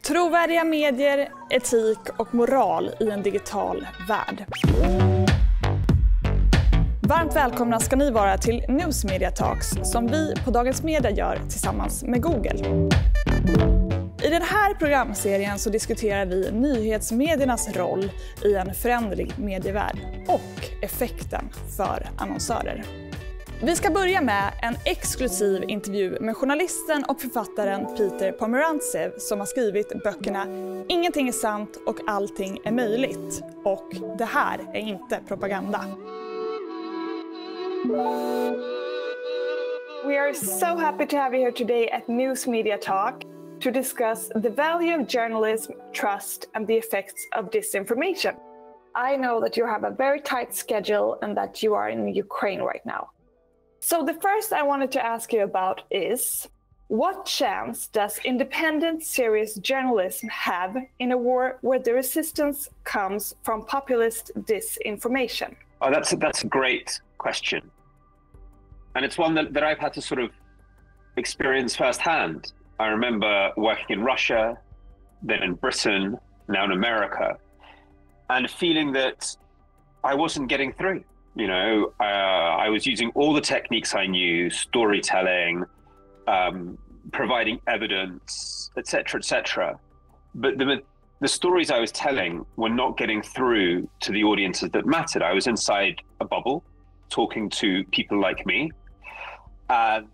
Trovärdiga medier, etik och moral i en digital värld. Varmt välkomna ska ni vara till News Media Talks som vi på Dagens Media gör tillsammans med Google. I den här programserien så diskuterar vi nyhetsmediernas roll i en föränderlig medievärld och effekten för annonsörer. Vi ska börja med en exklusiv intervju med journalisten och författaren Peter Pomerantsev som har skrivit böckerna Ingenting är sant och allting är möjligt. Och det här är inte propaganda. We are so happy to have you here today at News Media Talk to discuss the value of journalism, trust and the effects of disinformation. I know that you have a very tight schedule and that you are in Ukraine right now. So the first I wanted to ask you about is, what chance does independent, serious journalism have in a war where the resistance comes from populist disinformation? Oh, that's a great question. And it's one that I've had to sort of experience firsthand. I remember working in Russia, then in Britain, now in America, and feeling that I wasn't getting through. You know, I was using all the techniques I knew, storytelling, providing evidence, etc. But the stories I was telling were not getting through to the audiences that mattered. I was inside a bubble, talking to people like me. And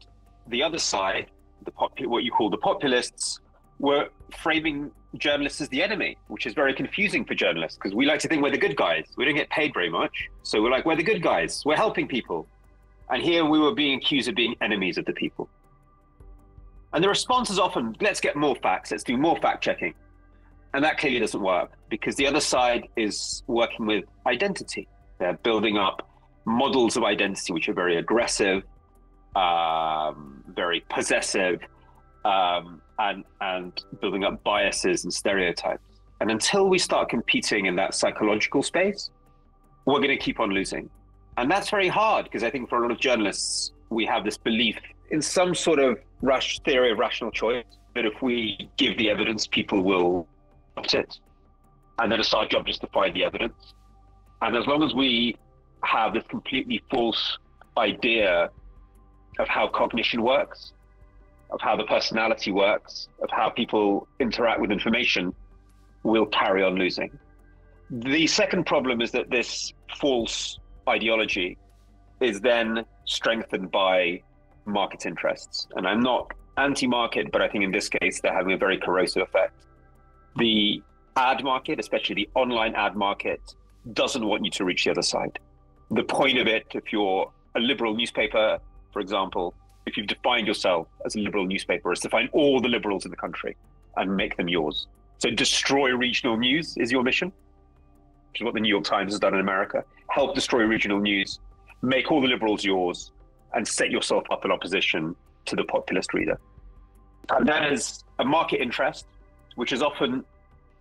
the other side, what you call the populists, were framing journalists as the enemy, which is very confusing for journalists because we like to think we're the good guys. We don't get paid very much. So we're like, we're the good guys. We're helping people. And here we were being accused of being enemies of the people. And the response is often, let's get more facts. Let's do more fact checking. And that clearly doesn't work because the other side is working with identity. They're building up models of identity, which are very aggressive, very possessive, and building up biases and stereotypes. And until we start competing in that psychological space, we're going to keep on losing. And that's very hard because I think for a lot of journalists, we have this belief in some sort of theory of rational choice that if we give the evidence, people will adopt it. And then it's our job just to find the evidence. And as long as we have this completely false idea of how cognition works, of how the personality works, of how people interact with information, we'll carry on losing. The second problem is that this false ideology is then strengthened by market interests. And I'm not anti-market, but I think in this case, they're having a very corrosive effect. The ad market, especially the online ad market, doesn't want you to reach the other side. The point of it, if you're a liberal newspaper, for example, if you've defined yourself as a liberal newspaper, is to find all the liberals in the country and make them yours. So destroy regional news is your mission, which is what the New York Times has done in America. Help destroy regional news, make all the liberals yours, and set yourself up in opposition to the populist reader. And that is a market interest, which is often,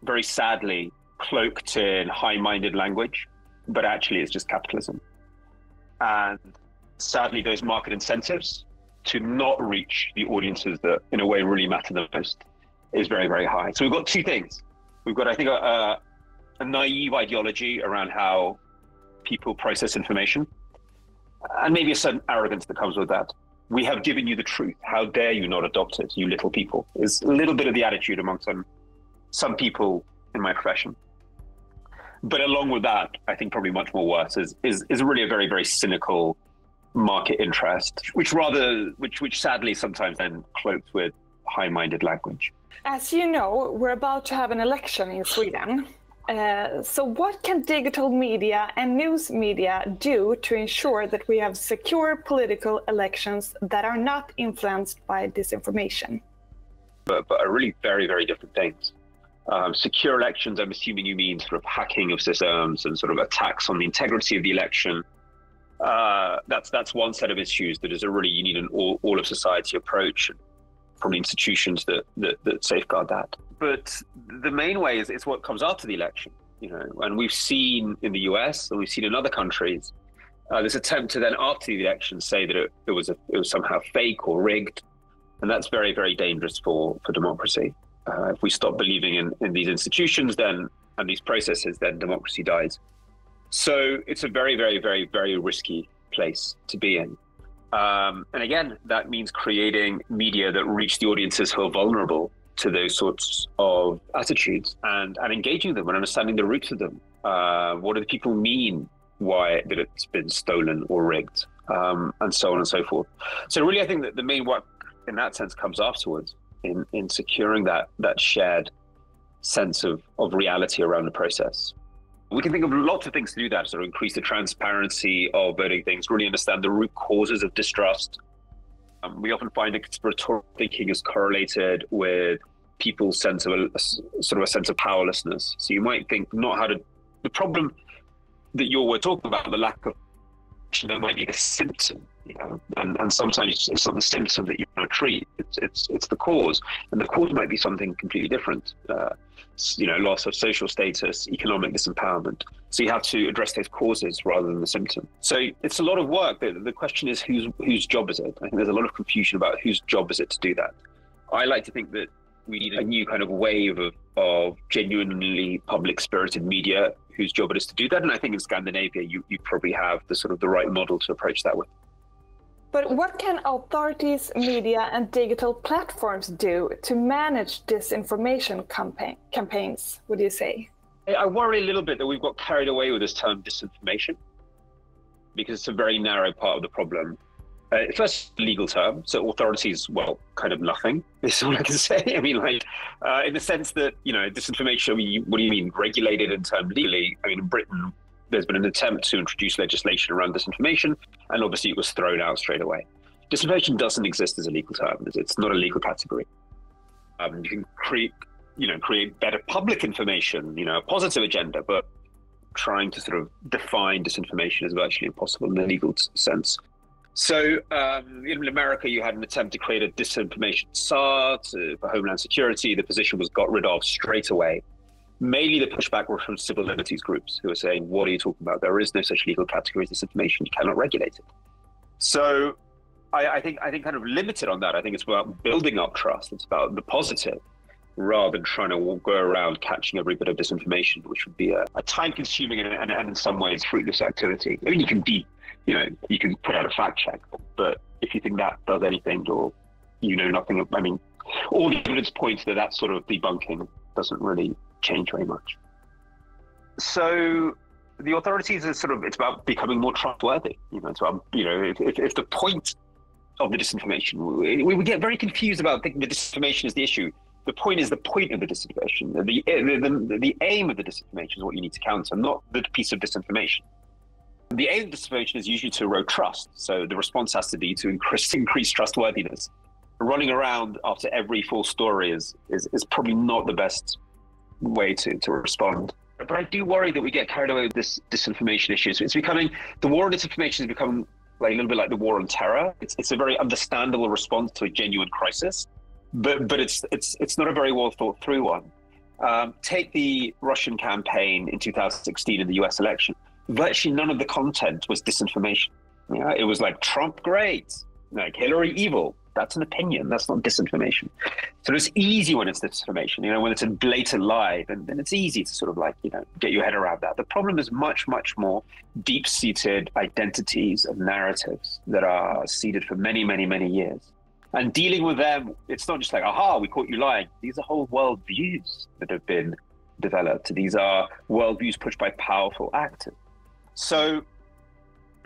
very sadly, cloaked in high-minded language, but actually it's just capitalism. And sadly, those market incentives to not reach the audiences that in a way really matter the most is very, very high. So we've got two things. We've got, I think, a naive ideology around how people process information, and maybe a certain arrogance that comes with that. We have given you the truth. How dare you not adopt it, you little people? Is a little bit of the attitude among some people in my profession. But along with that, I think probably much more worse is really a very, very cynical market interest, which sadly sometimes then cloaked with high-minded language. As you know, we're about to have an election in Sweden. So what can digital media and news media do to ensure that we have secure political elections that are not influenced by disinformation? But are really very, very different things. Secure elections, I'm assuming you mean sort of hacking of systems and sort of attacks on the integrity of the election. That's one set of issues that is you need an all of society approach, and probably institutions that safeguard that. But the main way is what comes after the election, you know, and we've seen in the US and we've seen in other countries this attempt to then after the election say that it was somehow fake or rigged, and that's very, very dangerous for democracy. If we stop believing in these institutions and these processes, then democracy dies. So it's a very, very, very, very risky place to be in. And again, that means creating media that reach the audiences who are vulnerable to those sorts of attitudes and engaging them and understanding the roots of them. What do the people mean? Why that it's been stolen or rigged, and so on and so forth. So really, I think that the main work in that sense comes afterwards in securing that shared sense of reality around the process. We can think of lots of things to do that, sort of increase the transparency of voting things, really understand the root causes of distrust. We often find that conspiratorial thinking is correlated with people's sense of a sense of powerlessness. So you might think the problem that we're talking about, the lack of action, that might be a symptom, and sometimes it's not the symptom that you want to treat, it's the cause, and the cause might be something completely different. Loss of social status, economic disempowerment. So you have to address those causes rather than the symptom. So it's a lot of work. The question is whose job is it? I think there's a lot of confusion about whose job is it to do that. I like to think that we need a new kind of wave of genuinely public-spirited media whose job it is to do that. And I think in Scandinavia, you probably have the right model to approach that with. But what can authorities, media, and digital platforms do to manage disinformation campaigns, would you say? I worry a little bit that we've got carried away with this term disinformation, because it's a very narrow part of the problem. First, legal term. So authorities, well, kind of nothing. Is all I can say. I mean, in the sense that, disinformation, what do you mean? Regulated in terms legally? I mean, in Britain, there's been an attempt to introduce legislation around disinformation, and obviously it was thrown out straight away. Disinformation doesn't exist as a legal term. It's not a legal category. You can create better public information, a positive agenda, but trying to sort of define disinformation is virtually impossible in the legal sense. So in America, you had an attempt to create a disinformation SAR for Homeland Security. The position was got rid of straight away. Mainly the pushback was from civil liberties groups who are saying, what are you talking about? There is no such legal category as disinformation. You cannot regulate it. So I think kind of limited on that. I think it's about building up trust. It's about the positive rather than trying to go around catching every bit of disinformation, which would be a time-consuming and in some ways fruitless activity. I mean, you can put out a fact check, but if you think that does anything or nothing, I mean, all the evidence points to that sort of debunking doesn't really change very much. So the authorities are it's about becoming more trustworthy. It's about, if the point of the disinformation, we get very confused about thinking the disinformation is the issue. The point is the point of the disinformation. The aim of the disinformation is what you need to counter, not the piece of disinformation. The aim of disinformation is usually to erode trust. So the response has to be to increase trustworthiness. Running around after every false story is probably not the best way to respond. But I do worry that we get carried away with this disinformation issue. So the war on disinformation has become a little bit like the war on terror. It's a very understandable response to a genuine crisis, but it's not a very well thought through one. Take the Russian campaign in 2016 in the US election. Virtually none of the content was disinformation. It was like Trump great, like Hillary evil. That's an opinion. That's not disinformation. So it's easy when it's disinformation. When it's a blatant lie, then it's easy to get your head around that. The problem is much, much more deep-seated identities and narratives that are seeded for many, many, many years. And dealing with them, it's not just like, aha, we caught you lying. These are whole worldviews that have been developed. These are worldviews pushed by powerful actors. So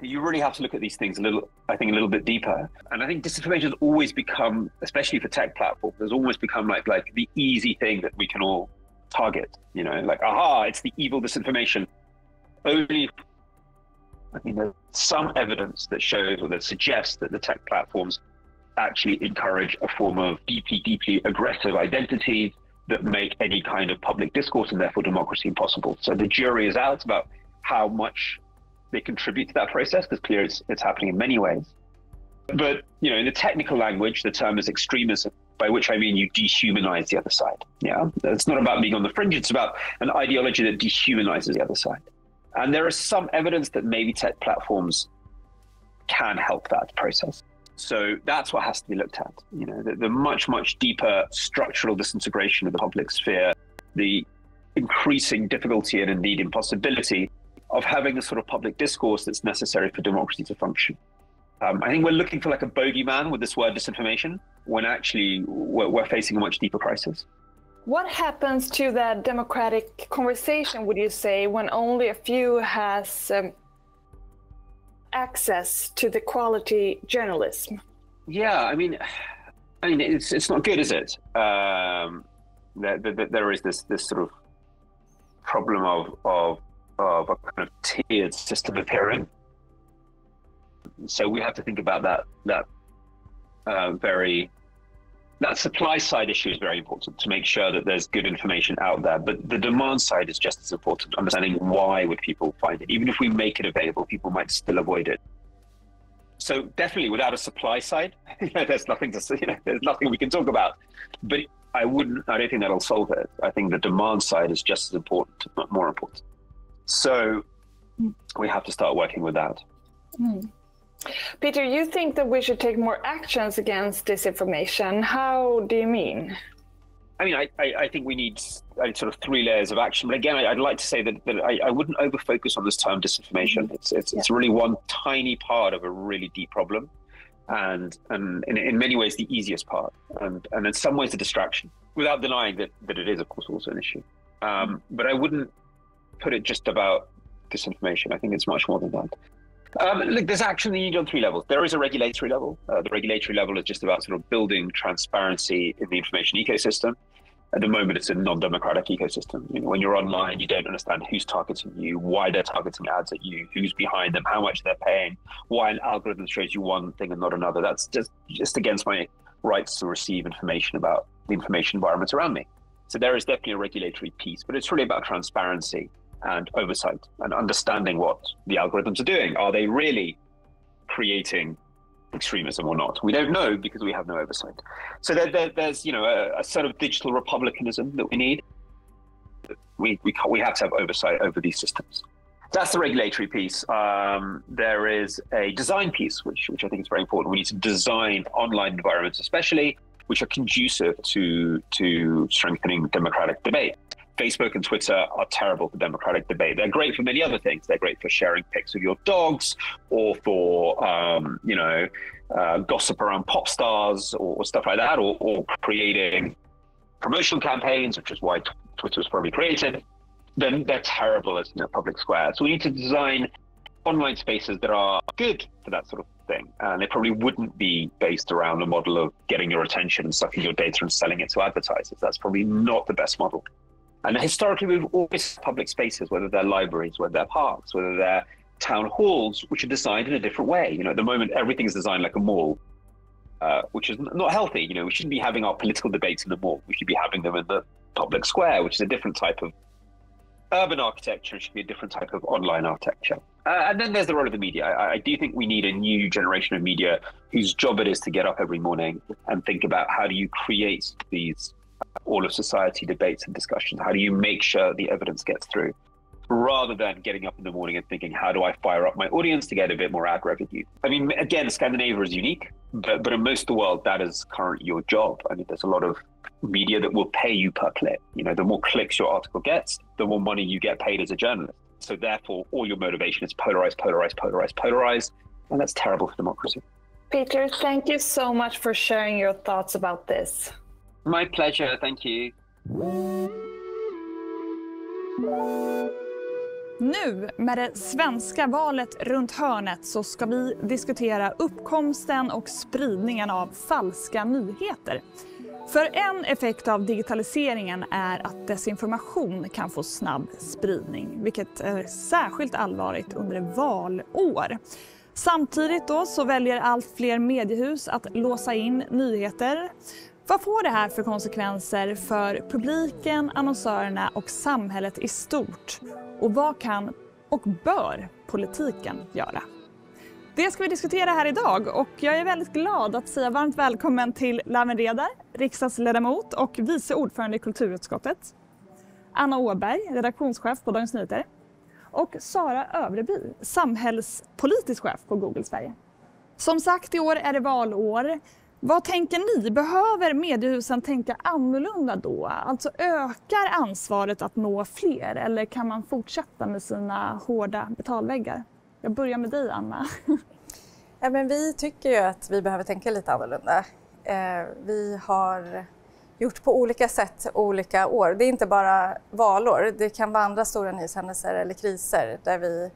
you really have to look at these things a little bit deeper. And I think disinformation has always become, especially for tech platforms, has always become like the easy thing that we can all target. Aha, it's the evil disinformation. There's some evidence that shows or that suggests that the tech platforms actually encourage a form of deeply, deeply aggressive identities that make any kind of public discourse and therefore democracy impossible. So the jury is out about how much they contribute to that process, because clearly it's happening in many ways. But, in the technical language, the term is extremism, by which I mean you dehumanize the other side. Yeah, it's not about being on the fringe. It's about an ideology that dehumanizes the other side. And there is some evidence that maybe tech platforms can help that process. So that's what has to be looked at. You know, the much, much deeper structural disintegration of the public sphere, the increasing difficulty and indeed impossibility of having the sort of public discourse that's necessary for democracy to function. I think we're looking for like a bogeyman with this word disinformation, when actually we're facing a much deeper crisis. What happens to that democratic conversation, would you say, when only a few has access to the quality journalism? Yeah, I mean, it's not good, is it? There is this sort of problem of a kind of tiered system appearing. So we have to think about that supply side issue is very important, to make sure that there's good information out there. But the demand side is just as important, understanding why would people find it. Even if we make it available, people might still avoid it. So definitely without a supply side, there's nothing to say, there's nothing we can talk about. But I don't think that'll solve it. I think the demand side is just as important, if not more important. So we have to start working with that. Peter, you think that we should take more actions against disinformation. How do you mean? I mean, I think we need sort of 3 layers of action. But again, I'd like to say that I wouldn't over-focus on this term disinformation. It's really one tiny part of a really deep problem, and in many ways the easiest part, and in some ways a distraction, without denying that it is, of course, also an issue. But I wouldn't put it just about disinformation. I think it's much more than that. Look, there's action you need on 3 levels. There is a regulatory level. The regulatory level is just about sort of building transparency in the information ecosystem. At the moment, it's a non-democratic ecosystem. When you're online, you don't understand who's targeting you, why they're targeting ads at you, who's behind them, how much they're paying, why an algorithm shows you one thing and not another. That's just against my rights to receive information about the information environment around me. So there is definitely a regulatory piece, but it's really about transparency and oversight and understanding what the algorithms are doing. Are they really creating extremism or not? We don't know because we have no oversight. So there's a sort of digital republicanism that we need. We have to have oversight over these systems. That's the regulatory piece. There is a design piece, which I think is very important. We need to design online environments, especially, which are conducive to strengthening democratic debate. Facebook and Twitter are terrible for democratic debate. They're great for many other things. They're great for sharing pics of your dogs, or for gossip around pop stars or stuff like that, or creating promotional campaigns, which is why Twitter was probably created. Then they're terrible as public square. So we need to design online spaces that are good for that sort of thing. And they probably wouldn't be based around a model of getting your attention and sucking your data and selling it to advertisers. That's probably not the best model. And historically, we've always had public spaces, whether they're libraries, whether they're parks, whether they're town halls, which are designed in a different way. At the moment, everything's designed like a mall, which is not healthy. We shouldn't be having our political debates in the mall. We should be having them in the public square, which is a different type of urban architecture. It should be a different type of online architecture. And then there's the role of the media. I do think we need a new generation of media whose job it is to get up every morning and think about how do you create these all of society debates and discussions. How do you make sure the evidence gets through, rather than getting up in the morning and thinking, how do I fire up my audience to get a bit more ad revenue? I mean, again, Scandinavia is unique, but in most of the world, that is currently your job. I mean, there's a lot of media that will pay you per click. The more clicks your article gets, the more money you get paid as a journalist. So therefore, all your motivation is polarize, polarize, polarize, polarize. And that's terrible for democracy. Peter, thank you so much for sharing your thoughts about this. My pleasure, thank you. Nu med det svenska valet runt hörnet så ska vi diskutera uppkomsten och spridningen av falska nyheter. För en effekt av digitaliseringen är att desinformation kan få snabb spridning, vilket är särskilt allvarligt under valår. Samtidigt då så väljer allt fler mediehus att låsa in nyheter. Vad får det här för konsekvenser för publiken, annonsörerna och samhället i stort? Och vad kan och bör politiken göra? Det ska vi diskutera här idag, och jag är väldigt glad att säga varmt välkommen till Lawen Redar, riksdagsledamot och vice ordförande i kulturutskottet. Anna Åberg, redaktionschef på Dagens Nyheter. Och Sara Övreby, samhällspolitisk chef på Google Sverige. Som sagt, i år är det valår. Vad tänker ni? Behöver mediehusen tänka annorlunda då? Alltså ökar ansvaret att nå fler eller kan man fortsätta med sina hårda betalväggar? Jag börjar med dig, Anna. Ja, men vi tycker ju att vi behöver tänka lite annorlunda. Vi har gjort på olika sätt olika år. Det är inte bara valår, det kan vara andra stora nyhetshändelser eller kriser där vi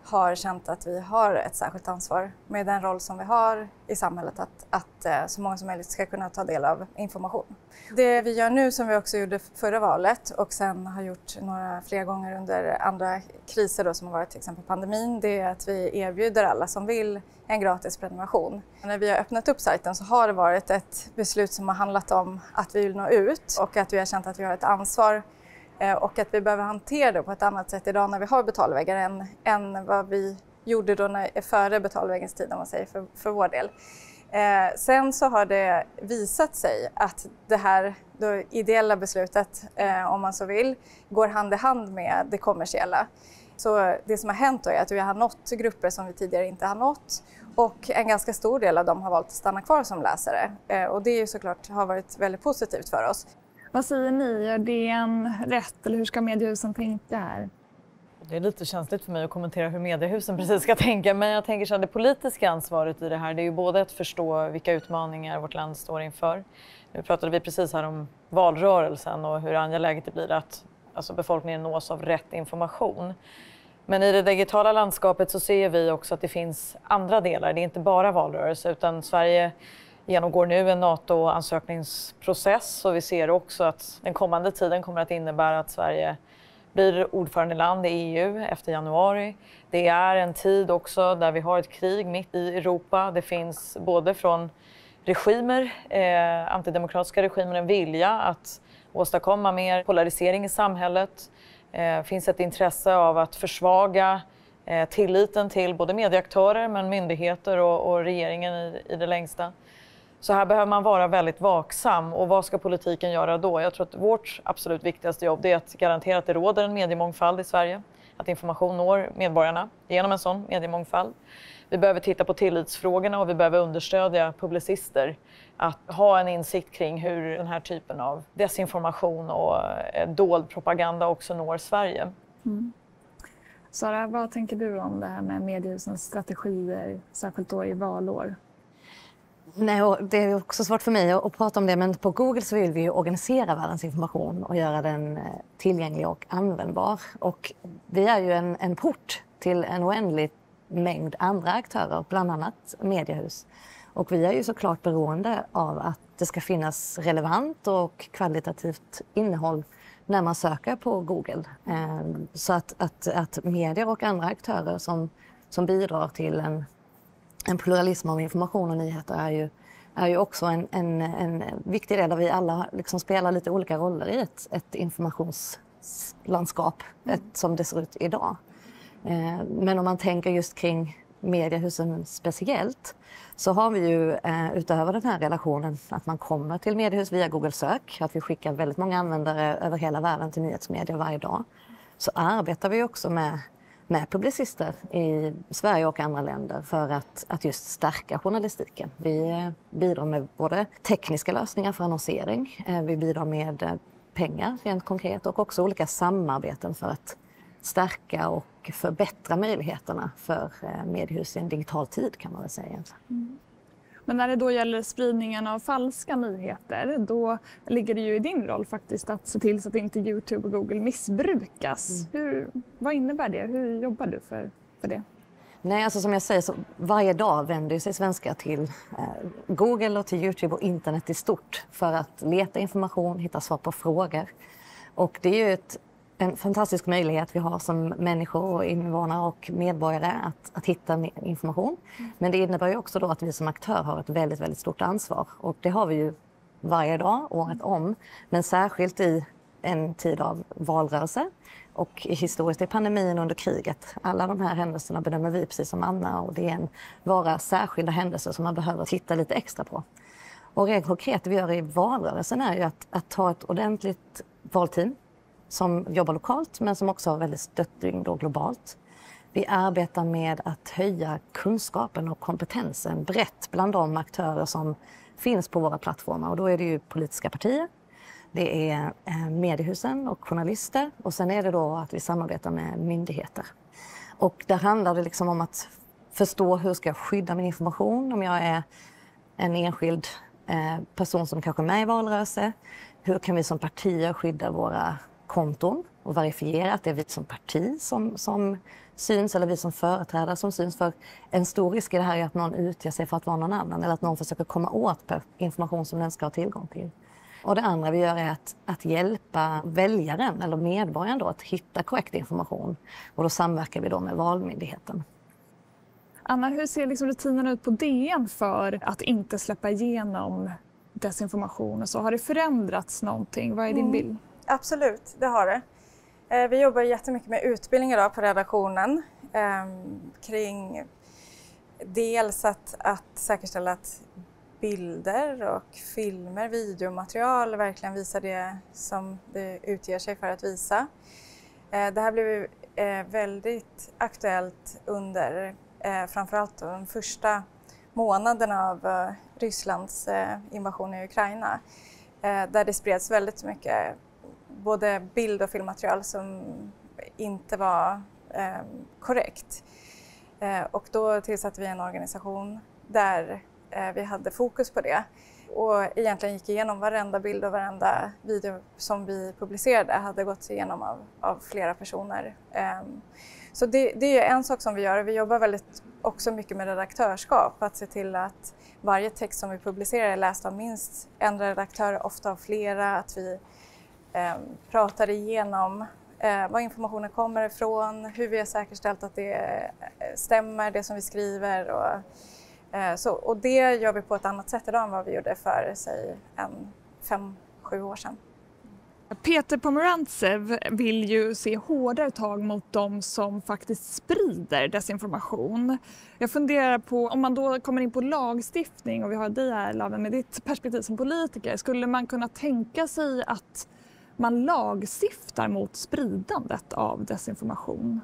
har känt att vi har ett särskilt ansvar med den roll som vi har i samhället att så många som möjligt ska kunna ta del av information. Det vi gör nu som vi också gjorde förra valet och sen har gjort några fler gånger under andra kriser då, som har varit till exempel pandemin, det är att vi erbjuder alla som vill en gratis prenumeration. När vi har öppnat upp sajten så har det varit ett beslut som har handlat om att vi vill nå ut och att vi har känt att vi har ett ansvar och att vi behöver hantera det på ett annat sätt idag när vi har betalväggar än vad vi gjorde då före betalväggens tid, om man säger, för vår del. Sen så har det visat sig att det här då ideella beslutet, om man så vill, går hand i hand med det kommersiella. Så det som har hänt då är att vi har nått grupper som vi tidigare inte har nått och en ganska stor del av dem har valt att stanna kvar som läsare. Och det är ju såklart har varit väldigt positivt för oss. Vad säger ni? Är det en rätt eller hur ska mediehusen tänka här? Det är lite känsligt för mig att kommentera hur mediehusen precis ska tänka, men jag tänker så att det politiska ansvaret i det här, det är ju både att förstå vilka utmaningar vårt land står inför. Nu pratade vi precis här om valrörelsen och hur angeläget det blir att befolkningen nås av rätt information. Men i det digitala landskapet så ser vi också att det finns andra delar. Det är inte bara valrörelse utan Sverige genomgår nu en NATO-ansökningsprocess och vi ser också att den kommande tiden kommer att innebära att Sverige blir ordförandeland i EU efter januari. Det är en tid också där vi har ett krig mitt i Europa. Det finns både från regimer, antidemokratiska regimer, en vilja att åstadkomma mer polarisering i samhället. Finns ett intresse av att försvaga tilliten till både medieaktörer men myndigheter och regeringen i det längsta. Så här behöver man vara väldigt vaksam. Och vad ska politiken göra då? Jag tror att vårt absolut viktigaste jobb är att garantera att det råder en mediemångfald i Sverige. Att information når medborgarna genom en sån mediemångfald. Vi behöver titta på tillitsfrågorna och vi behöver understödja publicister att ha en insikt kring hur den här typen av desinformation och dold propaganda också når Sverige. Mm. Sara, vad tänker du om det här med mediehusens strategier, särskilt då i valår? Nej, och det är också svårt för mig att prata om det, men på Google så vill vi ju organisera världens information och göra den tillgänglig och användbar. Och vi är ju en port till en oändlig mängd andra aktörer, bland annat mediehus. Och vi är ju såklart beroende av att det ska finnas relevant och kvalitativt innehåll när man söker på Google. Så att medier och andra aktörer som bidrar till en pluralism av information och nyheter är ju också en viktig del där vi alla liksom spelar lite olika roller i ett informationslandskap som det ser ut idag. Men om man tänker just kring mediehusen speciellt så har vi ju utöver den här relationen att man kommer till mediehus via Google Sök, att vi skickar väldigt många användare över hela världen till nyhetsmedier varje dag, så arbetar vi också med publicister i Sverige och andra länder för att just stärka journalistiken. Vi bidrar med både tekniska lösningar för annonsering, vi bidrar med pengar rent konkret och också olika samarbeten för att stärka och förbättra möjligheterna för mediehus i en digital tid, kan man väl säga. Mm. Men när det då gäller spridningen av falska nyheter, då ligger det ju i din roll faktiskt att se till så att inte YouTube och Google missbrukas. Vad innebär det? Hur jobbar du för det? Nej, alltså som jag säger så varje dag vänder sig svenskar till Google och till YouTube och internet i stort för att leta information, hitta svar på frågor. Och det är ju en fantastisk möjlighet vi har som människor och invånare och medborgare att hitta information. Men det innebär ju också då att vi som aktör har ett väldigt, väldigt stort ansvar. Och det har vi ju varje dag, året om. Men särskilt i en tid av valrörelse och historiskt i pandemin under kriget. Alla de här händelserna bedömer vi precis som Anna och det är vara särskilda händelser som man behöver titta lite extra på. Och rent konkret det vi gör i valrörelsen är ju att ta ett ordentligt valteam som jobbar lokalt men som också har väldigt stöttning då globalt. Vi arbetar med att höja kunskapen och kompetensen brett bland de aktörer som finns på våra plattformar. Och då är det ju politiska partier, det är mediehusen och journalister och sen är det då att vi samarbetar med myndigheter. Och där handlar det liksom om att förstå hur ska jag skydda min information om jag är en enskild person som kanske är med i valrörelse. Hur kan vi som partier skydda våra konton och verifiera att det är vi som parti som syns eller vi som företrädare som syns. För en stor risk i det här är att någon utger sig för att vara någon annan eller att någon försöker komma åt information som den ska ha tillgång till. Och det andra vi gör är att hjälpa väljaren eller medborgaren då att hitta korrekt information. Och då samverkar vi då med Valmyndigheten. Anna, hur ser liksom rutinerna ut på DN för att inte släppa igenom desinformation? Och så? Har det förändrats någonting? Vad är din bild? Absolut, det har det. Vi jobbar jättemycket med utbildning idag på redaktionen kring dels att säkerställa att bilder och filmer, videomaterial verkligen visar det som det utger sig för att visa. Det här blev väldigt aktuellt under framförallt de första månaderna av Rysslands invasion i Ukraina, där det spreds väldigt mycket både bild- och filmmaterial som inte var korrekt. Och då tillsatte vi en organisation där vi hade fokus på det och egentligen gick igenom varenda bild och varenda video som vi publicerade hade gått igenom av flera personer. Så det är en sak som vi gör. Vi jobbar väldigt också mycket med redaktörskap, att se till att varje text som vi publicerar är läst av minst en redaktör, ofta av flera, att vi pratar igenom var informationen kommer ifrån, hur vi har säkerställt att det stämmer, det som vi skriver. Och det gör vi på ett annat sätt idag än vad vi gjorde för, säg, 5-7 år sedan. Peter Pomerantsev vill ju se hårdare tag mot de som faktiskt sprider desinformation. Jag funderar på, om man då kommer in på lagstiftning och vi har dig här, Laven, med ditt perspektiv som politiker, skulle man kunna tänka sig att man lagstiftar mot spridandet av desinformation?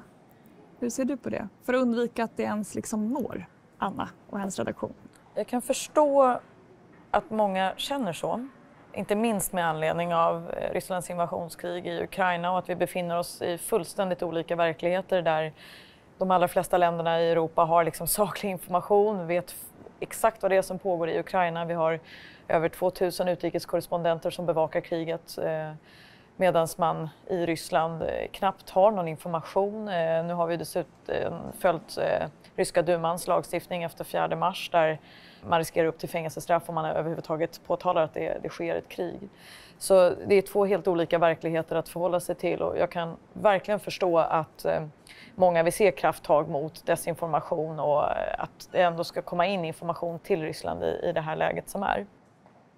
Hur ser du på det? För att undvika att det ens liksom når Anna och hennes redaktion. Jag kan förstå att många känner så. Inte minst med anledning av Rysslands invasionskrig i Ukraina och att vi befinner oss i fullständigt olika verkligheter där de allra flesta länderna i Europa har liksom saklig information, vet exakt vad det är som pågår i Ukraina. Vi har över 2000 utrikeskorrespondenter som bevakar kriget medan man i Ryssland knappt har någon information. Nu har vi dessutom följt ryska dumans lagstiftning efter 4 mars där man riskerar upp till fängelsestraff om man överhuvudtaget påtalar att det sker ett krig. Så det är 2 helt olika verkligheter att förhålla sig till och jag kan verkligen förstå att många vill se krafttag mot desinformation och att det ändå ska komma in information till Ryssland i det här läget som är.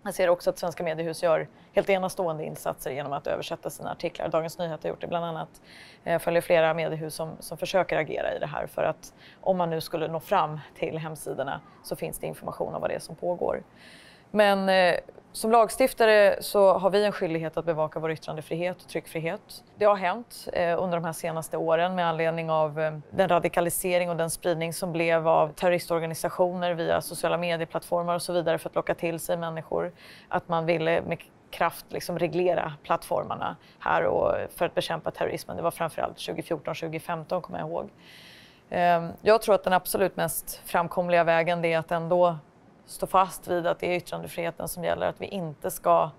Jag ser också att svenska mediehus gör helt enastående insatser genom att översätta sina artiklar. Dagens Nyheter har gjort det bland annat. Jag följer flera mediehus som försöker agera i det här för att om man nu skulle nå fram till hemsidorna så finns det information om vad det är som pågår. Men som lagstiftare så har vi en skyldighet att bevaka vår yttrandefrihet och tryckfrihet. Det har hänt under de här senaste åren med anledning av den radikalisering och den spridning som blev av terroristorganisationer via sociala medieplattformar och så vidare för att locka till sig människor. Att man ville med kraft liksom reglera plattformarna här och för att bekämpa terrorismen. Det var framförallt 2014-2015 kommer jag ihåg. Jag tror att den absolut mest framkomliga vägen är att ändå stå fast vid att det är yttrandefriheten som gäller, att vi inte ska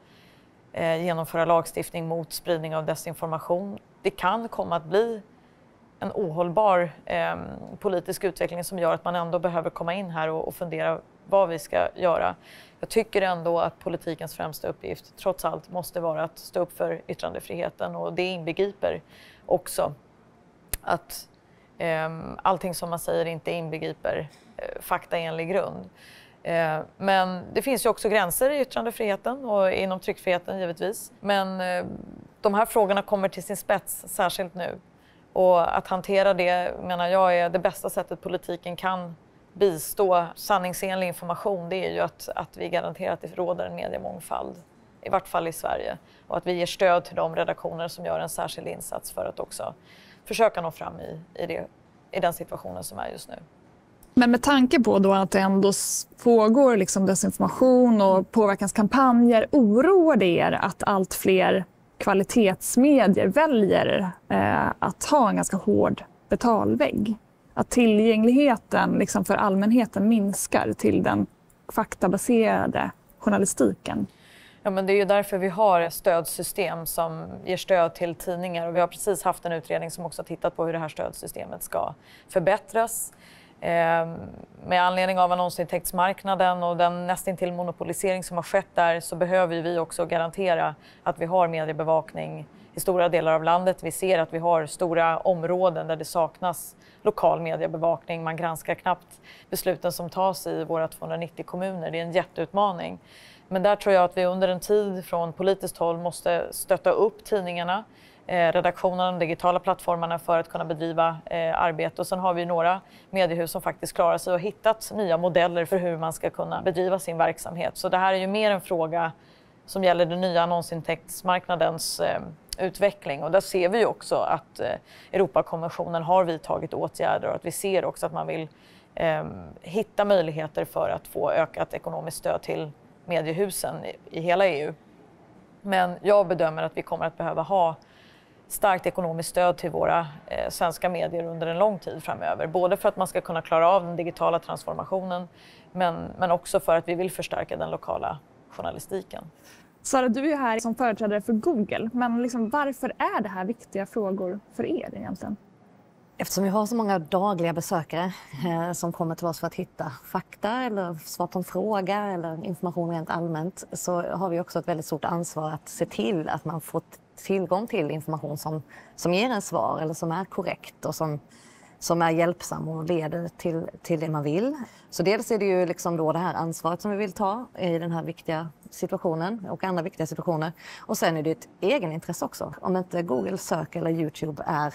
genomföra lagstiftning mot spridning av desinformation. Det kan komma att bli en ohållbar politisk utveckling som gör att man ändå behöver komma in här och fundera vad vi ska göra. Jag tycker ändå att politikens främsta uppgift trots allt måste vara att stå upp för yttrandefriheten och det inbegriper också att allting som man säger inte inbegriper faktaenlig grund. Men det finns ju också gränser i yttrandefriheten och inom tryckfriheten givetvis. Men de här frågorna kommer till sin spets särskilt nu. Och att hantera det menar jag är det bästa sättet politiken kan bistå sanningsenlig information. Det är ju att vi garanterar att det råder en mediemångfald, i vart fall i Sverige. Och att vi ger stöd till de redaktioner som gör en särskild insats för att också försöka nå fram i det i den situationen som är just nu. Men med tanke på då att det ändå pågår liksom desinformation och påverkanskampanjer, oroar det er att allt fler kvalitetsmedier väljer att ha en ganska hård betalvägg? Att tillgängligheten liksom för allmänheten minskar till den faktabaserade journalistiken? Ja, men det är ju därför vi har stödsystem som ger stöd till tidningar. Och vi har precis haft en utredning som också har tittat på hur det här stödsystemet ska förbättras. Med anledning av annonsintäktsmarknaden och den nästintill monopolisering som har skett där, så behöver vi också garantera att vi har mediebevakning i stora delar av landet. Vi ser att vi har stora områden där det saknas lokal mediebevakning. Man granskar knappt besluten som tas i våra 290 kommuner. Det är en jätteutmaning. Men där tror jag att vi under en tid från politiskt håll måste stötta upp tidningarna, redaktionerna, de digitala plattformarna för att kunna bedriva arbete. Och sen har vi några mediehus som faktiskt klarar sig och hittat nya modeller för hur man ska kunna bedriva sin verksamhet. Så det här är ju mer en fråga som gäller den nya annonsintäktsmarknadens utveckling. Och där ser vi också att Europakonventionen har vidtagit åtgärder och att vi ser också att man vill hitta möjligheter för att få ökat ekonomiskt stöd till mediehusen i hela EU. Men jag bedömer att vi kommer att behöva ha starkt ekonomiskt stöd till våra svenska medier under en lång tid framöver. Både för att man ska kunna klara av den digitala transformationen men också för att vi vill förstärka den lokala journalistiken. Sara, du är här som företrädare för Google, men liksom, varför är det här viktiga frågor för er egentligen? Eftersom vi har så många dagliga besökare som kommer till oss för att hitta fakta eller svar på en fråga eller information rent allmänt, så har vi också ett väldigt stort ansvar att se till att man får tillgång till information som ger en svar eller som är korrekt och som är hjälpsam och leder till det man vill. Så dels är det ju liksom då det här ansvaret som vi vill ta i den här viktiga situationen och andra viktiga situationer. Och sen är det ett egenintresse också. Om inte Google sök eller YouTube är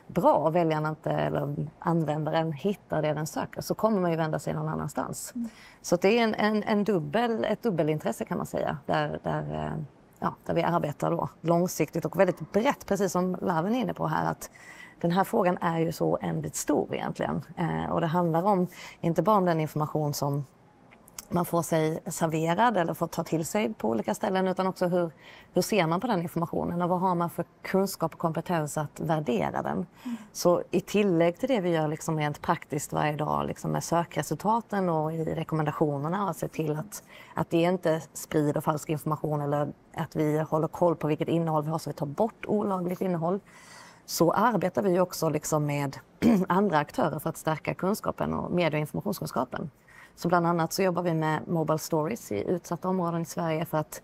bra och väljarna inte eller användaren hittar det den söker, så kommer man ju vända sig någon annanstans. Så det är ett dubbelintresse kan man säga, där vi arbetar då långsiktigt och väldigt brett, precis som Laven är inne på här, att den här frågan är ju så oändligt stor egentligen. Och det handlar om, inte bara om den information som man får sig serverad eller får ta till sig på olika ställen, utan också hur ser man på den informationen och vad har man för kunskap och kompetens att värdera den. Så i tillägg till det vi gör liksom rent praktiskt varje dag liksom med sökresultaten och i rekommendationerna, att se till att det inte sprider falsk information eller att vi håller koll på vilket innehåll vi har så vi tar bort olagligt innehåll, så arbetar vi också liksom med andra aktörer för att stärka kunskapen och medie- och informationskunskapen. Så bland annat så jobbar vi med Mobile Stories i utsatta områden i Sverige för att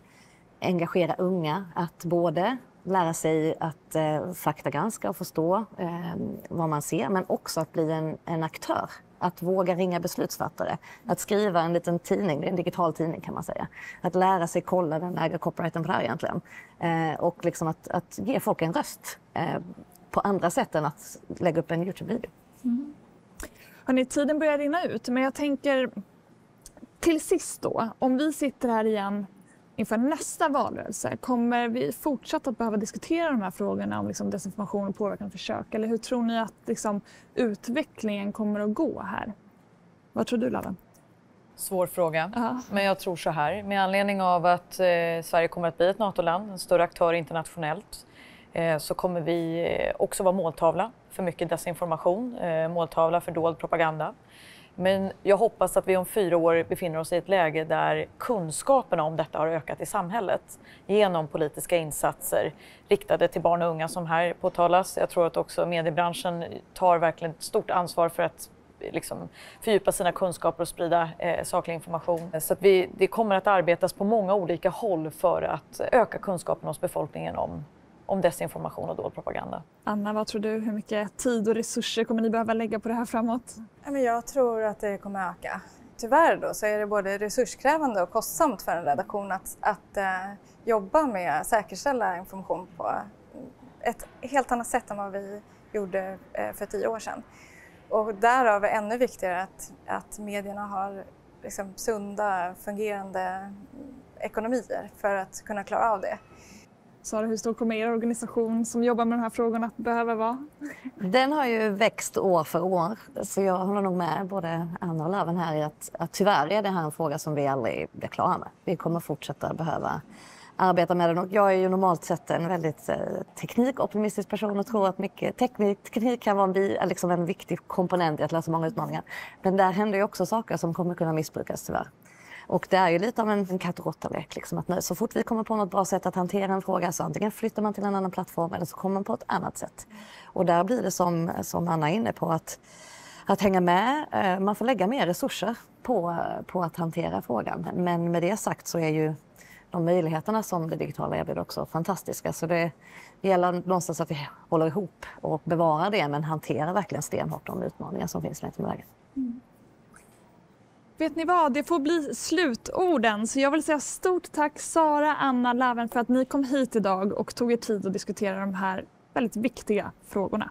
engagera unga att både lära sig att faktagranska och förstå vad man ser, men också att bli en aktör. Att våga ringa beslutsfattare, att skriva en liten tidning, en digital tidning kan man säga. Att lära sig kolla den lägre copyrighten på det här egentligen. Och liksom att ge folk en röst på andra sätt än att lägga upp en YouTube-video. Mm. Hörrni, tiden börjar rinna ut, men jag tänker till sist då, om vi sitter här igen inför nästa valrörelse, kommer vi fortsatt att behöva diskutera de här frågorna om liksom desinformation och påverkan och försök? Eller hur tror ni att liksom utvecklingen kommer att gå här? Vad tror du, Laven? Svår fråga, men jag tror så här. Med anledning av att Sverige kommer att bli ett NATO-land, en större aktör internationellt, så kommer vi också vara måltavla för mycket desinformation, måltavla för dold propaganda. Men jag hoppas att vi om 4 år befinner oss i ett läge där kunskaperna om detta har ökat i samhället genom politiska insatser riktade till barn och unga som här påtalas. Jag tror att också mediebranschen tar verkligen ett stort ansvar för att liksom fördjupa sina kunskaper och sprida saklig information. Så att det kommer att arbetas på många olika håll för att öka kunskapen hos befolkningen om desinformation och dold propaganda. Anna, vad tror du? Hur mycket tid och resurser kommer ni behöva lägga på det här framåt? Jag tror att det kommer öka. Tyvärr då så är det både resurskrävande och kostsamt för en redaktion att jobba med att säkerställa information på ett helt annat sätt än vad vi gjorde för 10 år sedan. Och därav är det ännu viktigare att medierna har liksom sunda, fungerande ekonomier för att kunna klara av det. Sara, hur stor kommer er organisation som jobbar med de här frågorna att behöva vara? Den har ju växt år för år, så jag håller nog med både Anna och Laven här i att tyvärr är det här en fråga som vi aldrig blir klara med. Vi kommer fortsätta behöva arbeta med den, och jag är ju normalt sett en väldigt teknikoptimistisk person och tror att mycket teknik kan vara liksom en viktig komponent i att lösa många utmaningar. Men där händer ju också saker som kommer kunna missbrukas tyvärr. Och det är ju lite av en katt och råtta-lek. Liksom, att nu, så fort vi kommer på något bra sätt att hantera en fråga så antingen flyttar man till en annan plattform eller så kommer man på ett annat sätt. Och där blir det som Anna är inne på att hänga med. Man får lägga mer resurser på att hantera frågan. Men med det sagt så är ju de möjligheterna som det digitala erbjuder också fantastiska. Så det gäller någonstans att vi håller ihop och bevarar det, men hanterar verkligen stenhårt de utmaningar som finns längs med vägen. Mm. Vet ni vad, det får bli slutorden. Så jag vill säga stort tack Sara, Anna, Laven för att ni kom hit idag och tog er tid att diskutera de här väldigt viktiga frågorna.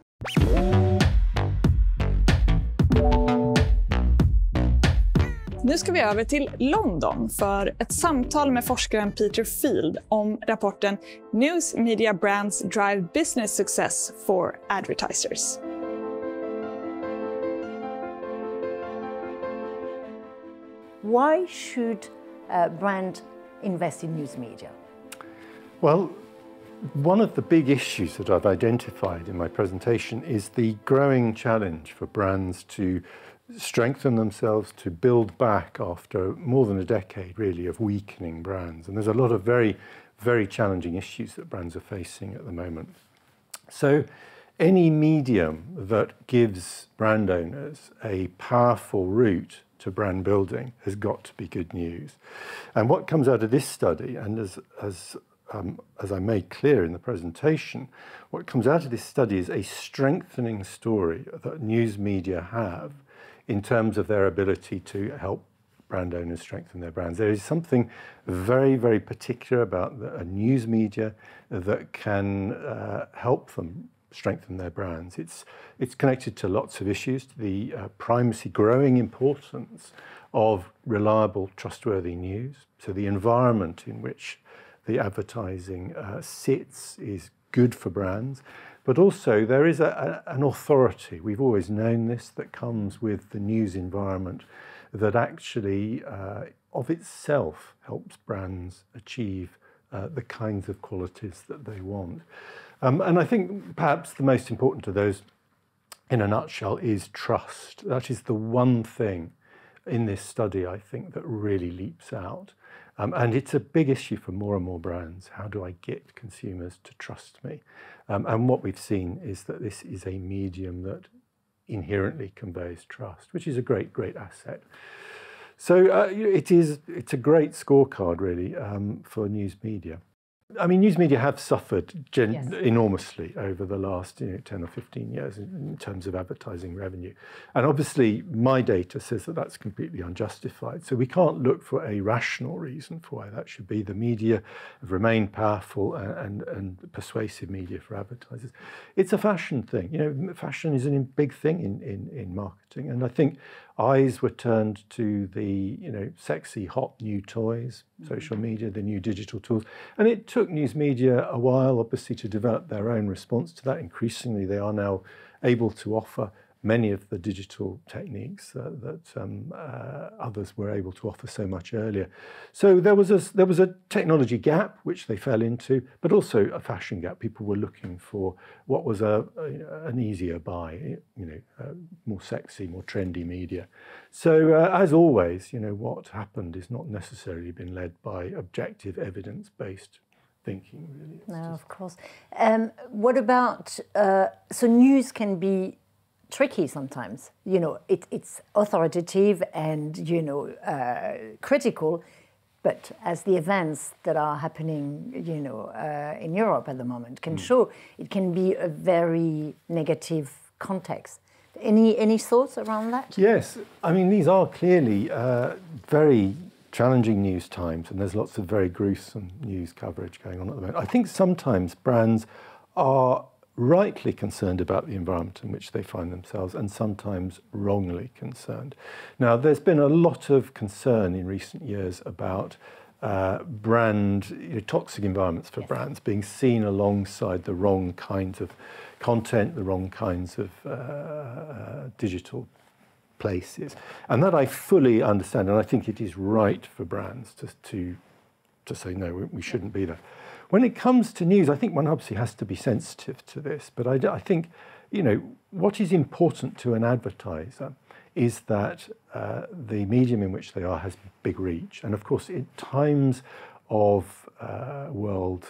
Nu ska vi över till London för ett samtal med forskaren Peter Field om rapporten News Media Brands Drive Business Success for Advertisers. Why should a brand invest in news media? Well, one of the big issues that I've identified in my presentation is the growing challenge for brands to strengthen themselves, to build back after more than a decade, really, of weakening brands. And there's a lot of very, very challenging issues that brands are facing at the moment. So any medium that gives brand owners a powerful route to brand building has got to be good news. And what comes out of this study, and as I made clear in the presentation, what comes out of this study is a strengthening story that news media have in terms of their ability to help brand owners strengthen their brands. There is something very, very particular about a news media that can help them strengthen their brands. It's connected to lots of issues, to the primacy, growing importance of reliable, trustworthy news. So the environment in which the advertising sits is good for brands. But also there is an authority, we've always known this, that comes with the news environment that actually of itself helps brands achieve the kinds of qualities that they want. And I think perhaps the most important of those, in a nutshell, is trust. That is the one thing in this study, I think, that really leaps out. And it's a big issue for more and more brands. How do I get consumers to trust me? And what we've seen is that this is a medium that inherently conveys trust, which is a great, great asset. So it's a great scorecard, really, for news media. I mean, news media have suffered enormously over the last 10 or 15 years in terms of advertising revenue. And obviously, my data says that that's completely unjustified. So we can't look for a rational reason for why that should be. The media have remained powerful and persuasive media for advertisers. It's a fashion thing. Fashion is a big thing in marketing. And I think eyes were turned to the sexy, hot new toys, social media, the new digital tools. And it took news media a while, obviously, to develop their own response to that. Increasingly, they are now able to offer many of the digital techniques that others were able to offer so much earlier. So there was a technology gap which they fell into, but also a fashion gap. People were looking for what was an easier buy, more sexy, more trendy media. So as always, what happened is not necessarily been led by objective, evidence-based thinking, really. No, of course. What about so news can be tricky sometimes. It's authoritative and critical, but as the events that are happening in Europe at the moment can show, it can be a very negative context. Any thoughts around that? Yes, I mean, these are clearly very challenging news times, and there's lots of very gruesome news coverage going on at the moment. I think sometimes brands are rightly concerned about the environment in which they find themselves, and sometimes wrongly concerned. Now, there's been a lot of concern in recent years about toxic environments for brands being seen alongside the wrong kinds of content, the wrong kinds of digital places. And that I fully understand, and I think it is right for brands to say, no, we shouldn't be there. When it comes to news, I think one obviously has to be sensitive to this, but I think, what is important to an advertiser is that the medium in which they are has big reach. And of course, in times of world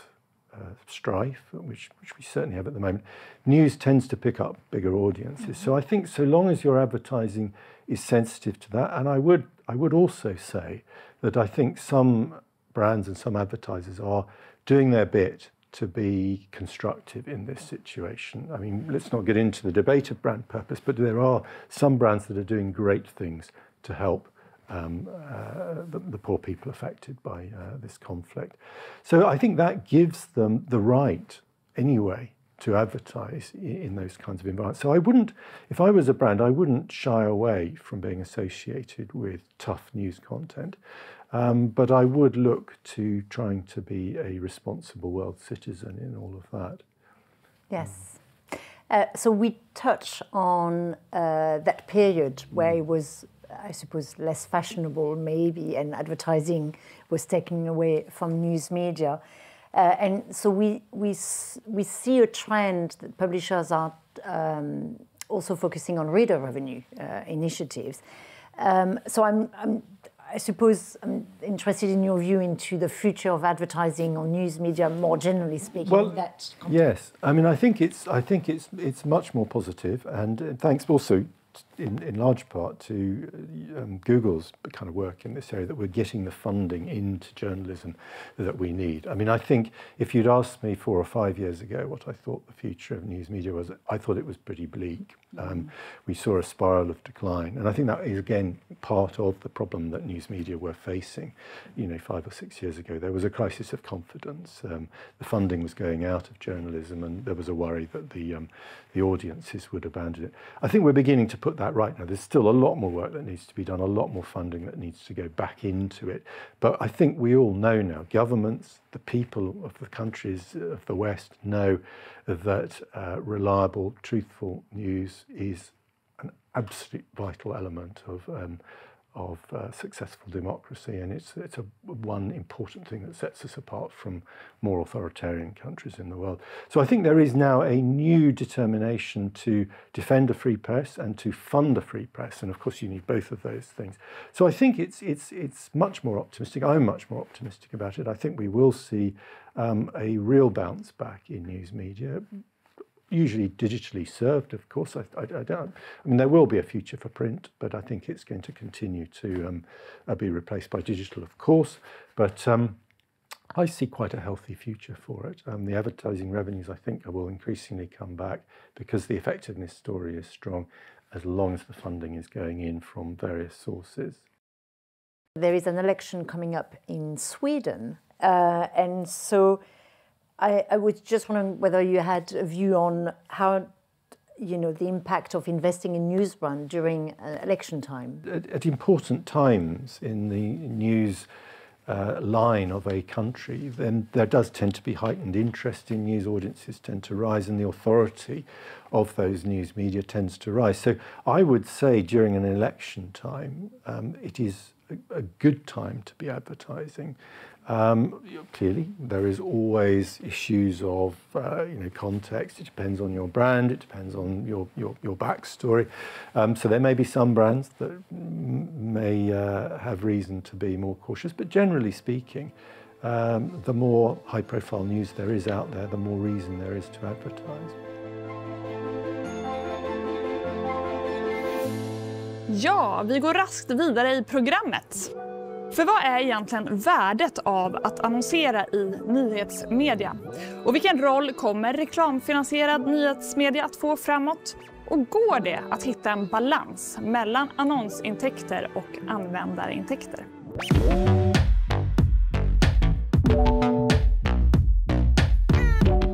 strife, which we certainly have at the moment, news tends to pick up bigger audiences. So I think so long as your advertising is sensitive to that, and I would also say that I think some brands and some advertisers are doing their bit to be constructive in this situation. I mean, let's not get into the debate of brand purpose, but there are some brands that are doing great things to help the poor people affected by this conflict. So I think that gives them the right, anyway, to advertise in those kinds of environments. So I wouldn't, if I was a brand, I wouldn't shy away from being associated with tough news content. But I would look to trying to be a responsible world citizen in all of that. Yes. So we touch on that period where it was, I suppose, less fashionable maybe, and advertising was taken away from news media. And so we see a trend that publishers are also focusing on reader revenue initiatives. So I suppose I'm interested in your view into the future of advertising on news media, more generally speaking. Well, yes. I mean, I think it's much more positive, and thanks also in large part to Google's kind of work in this area, that we're getting the funding into journalism that we need. I mean, I think if you'd asked me 4 or 5 years ago what I thought the future of news media was, I thought it was pretty bleak. We saw a spiral of decline, and I think that is again part of the problem that news media were facing. 5 or 6 years ago, there was a crisis of confidence. The funding was going out of journalism, and there was a worry that the audiences would abandon it. I think we're beginning to put that right now. There's still a lot more work that needs to be done, a lot more funding that needs to go back into it. But I think we all know now, governments, the people of the countries of the West know that reliable, truthful news is an absolute vital element of successful democracy, and it's one important thing that sets us apart from more authoritarian countries in the world. So I think there is now a new determination to defend a free press and to fund a free press, and of course you need both of those things. So I think it's much more optimistic. I'm much more optimistic about it. I think we will see a real bounce back in news media. Usually digitally served, of course. I mean, there will be a future for print, but I think it's going to continue to be replaced by digital, of course. But I see quite a healthy future for it. The advertising revenues, I think, will increasingly come back because the effectiveness story is strong, as long as the funding is going in from various sources. There is an election coming up in Sweden, and so I was just wondering whether you had a view on how, the impact of investing in news brand during election time. At important times in the news line of a country, then there does tend to be heightened interest in news. Audiences tend to rise, and the authority of those news media tends to rise. So I would say during an election time, it is a good time to be advertising. Clearly, there is always issues of context. It depends on your brand. It depends on your backstory. So there may be some brands that may have reason to be more cautious. But generally speaking, the more high-profile news there is out there, the more reason there is to advertise. Ja, vi går raskt vidare i programmet. För vad är egentligen värdet av att annonsera i nyhetsmedia? Och vilken roll kommer reklamfinansierad nyhetsmedia att få framåt? Och går det att hitta en balans mellan annonsintäkter och användarintäkter?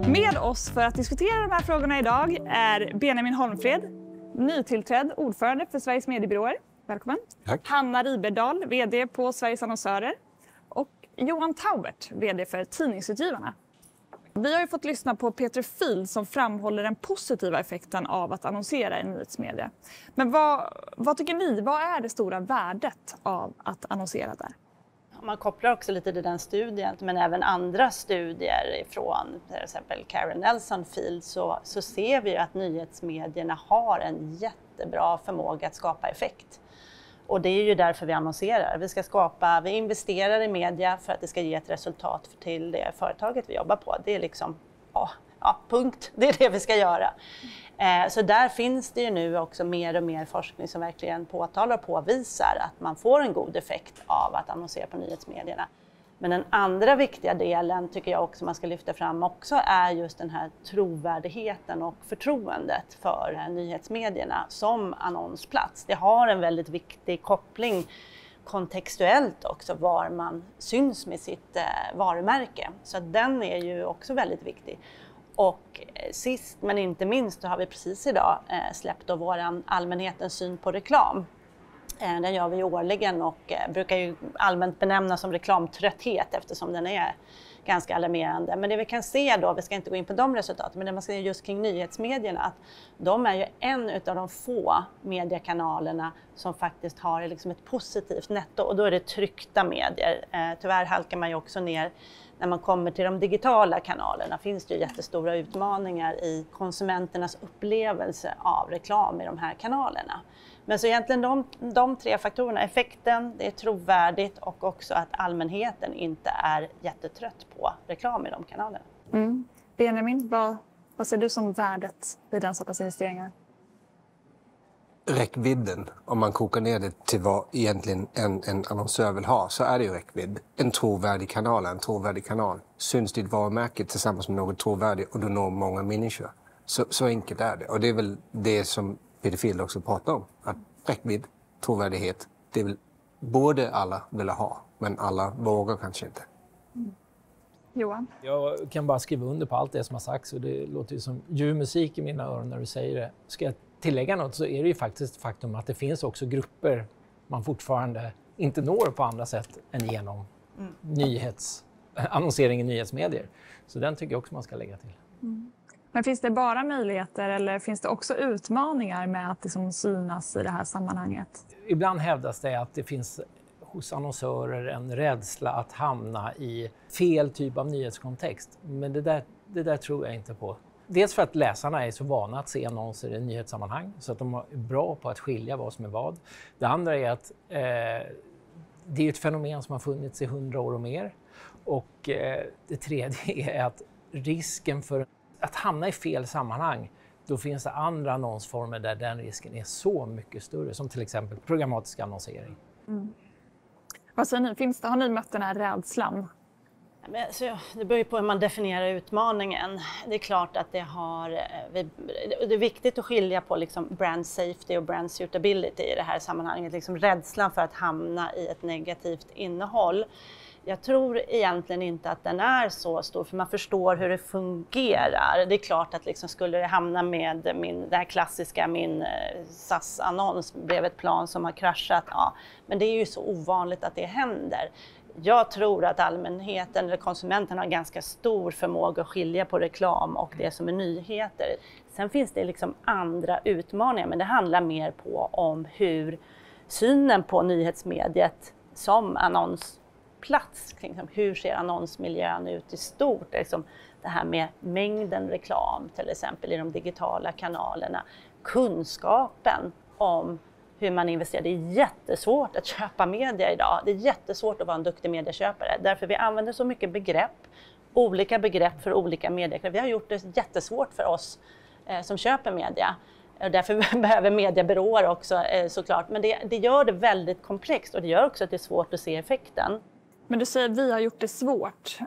Med oss för att diskutera de här frågorna idag är Benjamin Holmfred, nytillträdd ordförande för Sveriges mediebyråer. Välkommen. Tack. Hanna Riberdahl, vd på Sveriges annonsörer. Och Johan Taubert, vd för Tidningsutgivarna. Vi har ju fått lyssna på Peter Field som framhåller den positiva effekten av att annonsera i nyhetsmedia. Men vad tycker ni? Vad är det stora värdet av att annonsera där? Man kopplar också lite till den studien, men även andra studier från till exempel Karen Nelson Field så ser vi att nyhetsmedierna har en jättebra förmåga att skapa effekt. Och det är ju därför vi annonserar. Vi investerar i media för att det ska ge ett resultat till det företaget vi jobbar på. Det är liksom, punkt. Det är det vi ska göra. Så där finns det ju nu också mer och mer forskning som verkligen påtalar och påvisar att man får en god effekt av att annonsera på nyhetsmedierna. Men den andra viktiga delen tycker jag också man ska lyfta fram också är just den här trovärdigheten och förtroendet för nyhetsmedierna som annonsplats. Det har en väldigt viktig koppling kontextuellt också var man syns med sitt varumärke. Så att den är ju också väldigt viktig. Och sist men inte minst så har vi precis idag släppt då våran allmänhetens syn på reklam. Den gör vi årligen och brukar ju allmänt benämnas som reklamtrötthet eftersom den är ganska alarmerande. Men det vi kan se då, vi ska inte gå in på de resultaten, men det man ser just kring nyhetsmedierna att de är ju en av de få mediekanalerna som faktiskt har liksom ett positivt netto och då är det tryckta medier. Tyvärr halkar man ju också ner när man kommer till de digitala kanalerna finns det ju jättestora utmaningar i konsumenternas upplevelse av reklam i de här kanalerna. Men så egentligen de tre faktorerna, effekten, det är trovärdigt och också att allmänheten inte är jättetrött på reklam i de kanalerna. Benjamin, vad ser du som värdet i den sortens investeringar? Räckvidden, om man kokar ner det till vad egentligen en annonsör vill ha, så är det ju räckvidd. En trovärdig kanal. Syns ditt varumärke tillsammans med något trovärdigt och då når många människor. Så enkelt är det. Och det är väl det som Peter Field också pratar om. Att räckvidd, trovärdighet, det är väl både alla vill ha, men alla vågar kanske inte. Johan? Jag kan bara skriva under på allt det som har sagts och det låter ju som ljuv musik i mina öron när du säger det. Ska jag tillägga något så är det ju faktiskt ett faktum att det finns också grupper man fortfarande inte når på andra sätt än genom annonsering i nyhetsmedier. Så den tycker jag också man ska lägga till. Men finns det bara möjligheter eller finns det också utmaningar med att liksom synas i det här sammanhanget? Ibland hävdas det att det finns hos annonsörer en rädsla att hamna i fel typ av nyhetskontext. Men det där tror jag inte på. Dels för att läsarna är så vana att se annonser i nyhetssammanhang så att de är bra på att skilja vad som är vad. Det andra är att det är ett fenomen som har funnits i 100 år och mer. Och det tredje är att risken för att hamna i fel sammanhang, då finns det andra annonsformer där den risken är så mycket större, som till exempel programmatisk annonsering. Vad säger ni? Har ni mött den här rädslan? Det beror ju på hur man definierar utmaningen. Det är klart att det är viktigt att skilja på liksom brand safety och brand suitability i det här sammanhanget. Liksom rädslan för att hamna i ett negativt innehåll. Jag tror egentligen inte att den är så stor för man förstår hur det fungerar. Det är klart att liksom skulle det hamna med den här klassiska SAS-annons blev ett plan som har kraschat. Ja, men det är ju så ovanligt att det händer. Jag tror att allmänheten eller konsumenten har ganska stor förmåga att skilja på reklam och det som är nyheter. Sen finns det liksom andra utmaningar men det handlar mer om hur synen på nyhetsmediet som annonsplats, liksom, hur ser annonsmiljön ut i stort? Liksom det här med mängden reklam till exempel i de digitala kanalerna. Kunskapen om hur man investerar. Det är jättesvårt att köpa media idag. Det är jättesvårt att vara en duktig medieköpare. Därför vi använder så mycket olika begrepp för olika medier. Vi har gjort det jättesvårt för oss som köper media. Därför behöver mediebyråer också såklart. Men det gör det väldigt komplext och det gör också att det är svårt att se effekten. Men du säger att vi har gjort det svårt.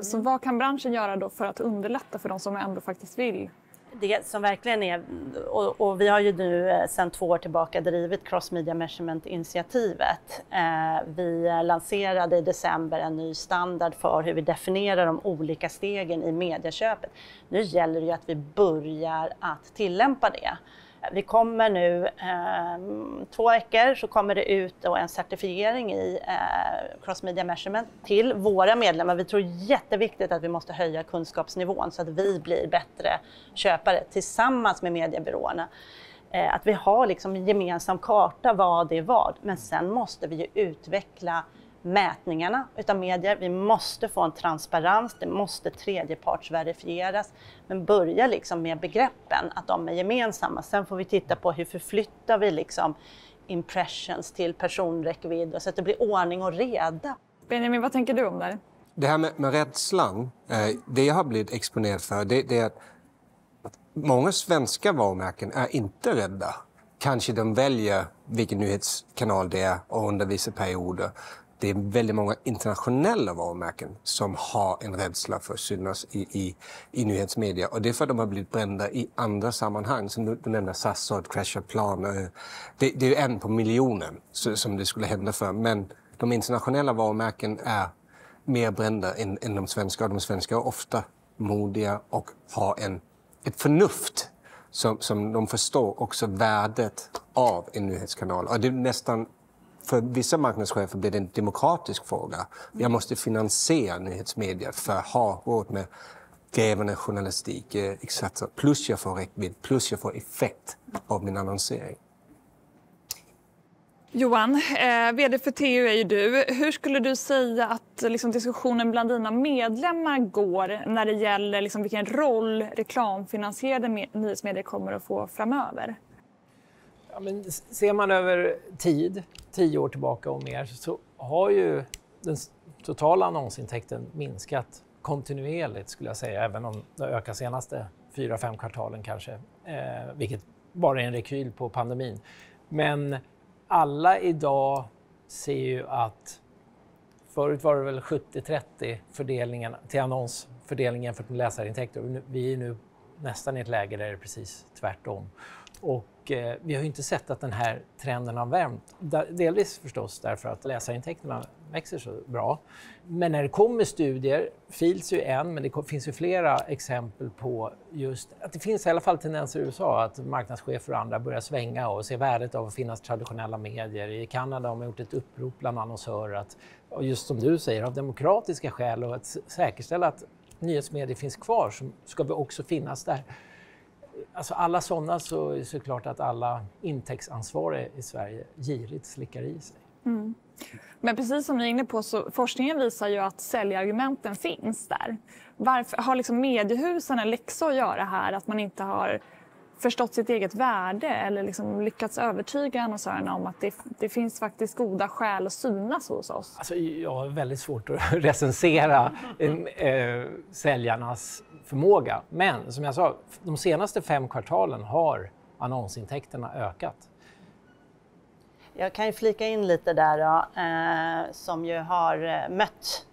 Så vad kan branschen göra då för att underlätta för de som ändå faktiskt vill? Det som verkligen är, och vi har ju nu sedan 2 år tillbaka drivit Cross Media Measurement-initiativet. Vi lanserade i december en ny standard för hur vi definierar de olika stegen i medieköpet. Nu gäller det ju att vi börjar att tillämpa det. Vi kommer nu 2 veckor så kommer det ut då en certifiering i Cross Media Measurement till våra medlemmar. Vi tror jätteviktigt att vi måste höja kunskapsnivån så att vi blir bättre köpare tillsammans med mediebyråerna. Att vi har liksom en gemensam karta vad det är vad. Men sen måste vi ju utveckla mätningarna utav medier. Vi måste få en transparens, det måste tredjepartsverifieras. Men börja liksom med begreppen, att de är gemensamma. Sen får vi titta på hur förflyttar vi liksom impressions till personräckvidd och så att det blir ordning och reda. Benjamin, vad tänker du om det? Det här med rädslan, det jag har blivit exponerad för, det är att många svenska varumärken är inte rädda. Kanske de väljer vilken nyhetskanal det är och under vissa perioder. Det är väldigt många internationella varumärken som har en rädsla för att synas i nyhetsmedia. Och det är för att de har blivit brända i andra sammanhang. Som du nämnde SAS och Crashplan. Det är en på miljonen som det skulle hända för. Men de internationella varumärken är mer brända än de svenska. Och de svenska är ofta modiga och har ett förnuft som de förstår också värdet av en nyhetskanal. Och det är nästan, för vissa marknadschefer blir det en demokratisk fråga. Jag måste finansiera nyhetsmedia för att ha råd med grävande journalistik, etc. Plus jag får räckvidd, plus jag får effekt av min annonsering. Johan, vd för TU är ju du. Hur skulle du säga att liksom, diskussionen bland dina medlemmar går när det gäller liksom, vilken roll reklamfinansierade nyhetsmedier kommer att få framöver? Ja, men ser man över tid, 10 år tillbaka och mer, så har ju den totala annonsintäkten minskat kontinuerligt skulle jag säga, även om det ökar senaste 4-5 kvartalen kanske, vilket bara är en rekyl på pandemin. Men alla idag ser ju att förut var det väl 70-30 fördelningen till annonsfördelningen jämfört med läsarintäkter. Vi är nu nästan i ett läge där det är precis tvärtom. Och vi har ju inte sett att den här trenden har vänt. Delvis förstås därför att läsarintäkterna växer så bra. Men när det kommer studier, Fields är ju en, men det finns ju flera exempel på just att det finns i alla fall tendenser i USA att marknadschefer och andra börjar svänga och se värdet av att finnas traditionella medier. I Kanada har man gjort ett upprop bland annonsörer att, och just som du säger, av demokratiska skäl och att säkerställa att nyhetsmedier finns kvar så ska vi också finnas där. Alltså alla sådana så är det såklart att alla intäktsansvariga i Sverige girigt slickar i sig. Mm. Men precis som ni är inne på så forskningen visar ju att säljargumenten finns där. Varför har liksom mediehusen en läxa att göra här att man inte har förstått sitt eget värde eller liksom lyckats övertyga annonsörerna om att det finns faktiskt goda skäl att synas hos oss? Alltså, jag har väldigt svårt att recensera säljarnas förmåga. Men som jag sa, de senaste 5 kvartalen har annonsintäkterna ökat. Jag kan ju flika in lite där då, som ju har mött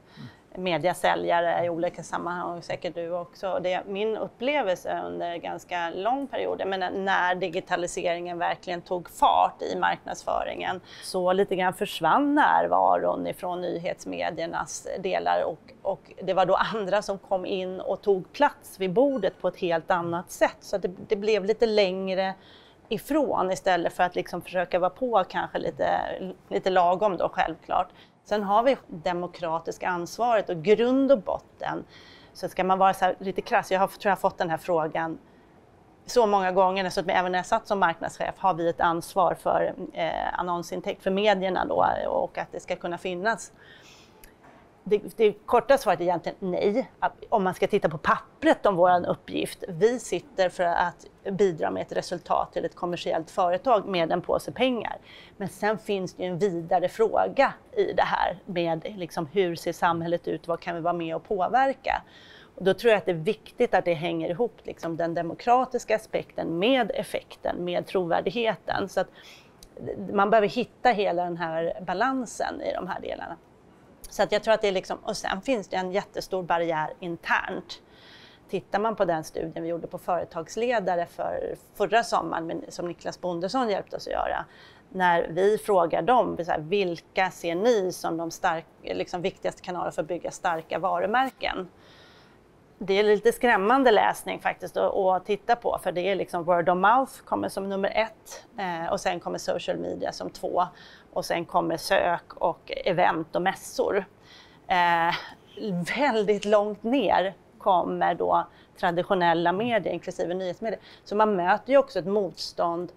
mediasäljare i olika sammanhang, och säkert du också. Det är min upplevelse under ganska lång period, men när digitaliseringen verkligen tog fart i marknadsföringen så lite grann försvann närvaron ifrån nyhetsmediernas delar och det var då andra som kom in och tog plats vid bordet på ett helt annat sätt. Så det blev lite längre ifrån istället för att liksom försöka vara på kanske lite lagom då självklart. Sen har vi demokratiska ansvaret och grund och botten. Så ska man vara så här lite krass, tror jag har fått den här frågan så många gånger, så att även när jag satt som marknadschef har vi ett ansvar för annonsintäkt för medierna då och att det ska kunna finnas. Det korta svaret är egentligen nej. Om man ska titta på pappret om vår uppgift. Vi sitter för att bidra med ett resultat till ett kommersiellt företag med en påse pengar. Men sen finns det ju en vidare fråga i det här med liksom hur ser samhället ut, vad kan vi vara med och påverka? Och då tror jag att det är viktigt att det hänger ihop liksom den demokratiska aspekten med effekten, med trovärdigheten. Så att man behöver hitta hela den här balansen i de här delarna. Så att jag tror att det är liksom, och sen finns det en jättestor barriär internt. Tittar man på den studien vi gjorde på företagsledare för förra sommaren, som Niklas Bondesson hjälpte oss att göra. När vi frågar dem, vilka ser ni som de viktigaste kanalerna för att bygga starka varumärken? Det är lite skrämmande läsning faktiskt att titta på, för det är liksom word of mouth kommer som nummer 1 och sen kommer social media som 2 och sen kommer sök och event och mässor. Väldigt långt ner kommer då traditionella medier, inklusive nyhetsmedier. Så man möter ju också ett motstånd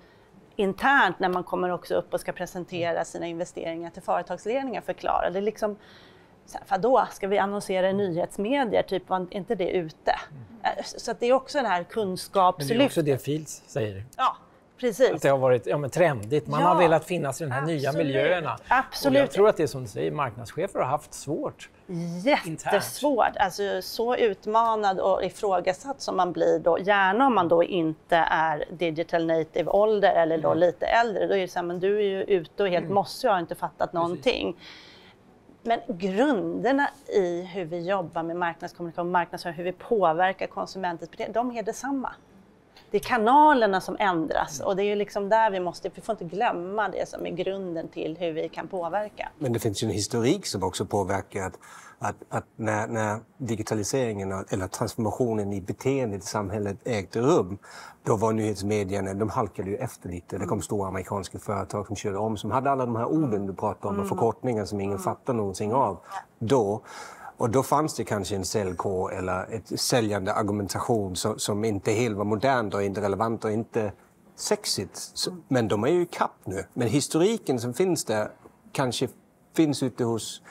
internt när man kommer också upp och ska presentera sina investeringar till företagsledningar, förklara. Det är liksom, då ska vi annonsera i nyhetsmedier, typ var inte det ute? Så att det är också den här kunskapslyftet. Men det är också det Fields säger. Ja, precis. Att det har varit trendigt. Man har velat finnas i de här nya miljöerna. Absolut. Och jag tror att det är som du säger, marknadschefer har haft svårt. Jättesvårt. Alltså så utmanad och ifrågasatt som man blir då, gärna om man då inte är digital native ålder eller då lite äldre. Då är det så här, men du är ju ute och helt mossig och har inte fattat någonting. Men grunderna i hur vi jobbar med marknadskommunikation, marknadsföring, hur vi påverkar konsumentens beteende, de är detsamma. Det är kanalerna som ändras och det är ju liksom där vi får inte glömma det som är grunden till hur vi kan påverka. Men det finns ju en historik som också påverkar att när digitaliseringen eller transformationen i beteendet i samhället ägde rum, då var nyhetsmedierna, de halkade ju efter lite. Det kom stora amerikanska företag som körde om, som hade alla de här orden du pratade om och förkortningar som ingen fattar någonting av då. Och då fanns det kanske en säljkår eller ett säljande argumentation som inte helt var modernt och inte relevant och inte sexigt. Men de är ju i kapp nu. Men historiken som finns där kanske finns ute hos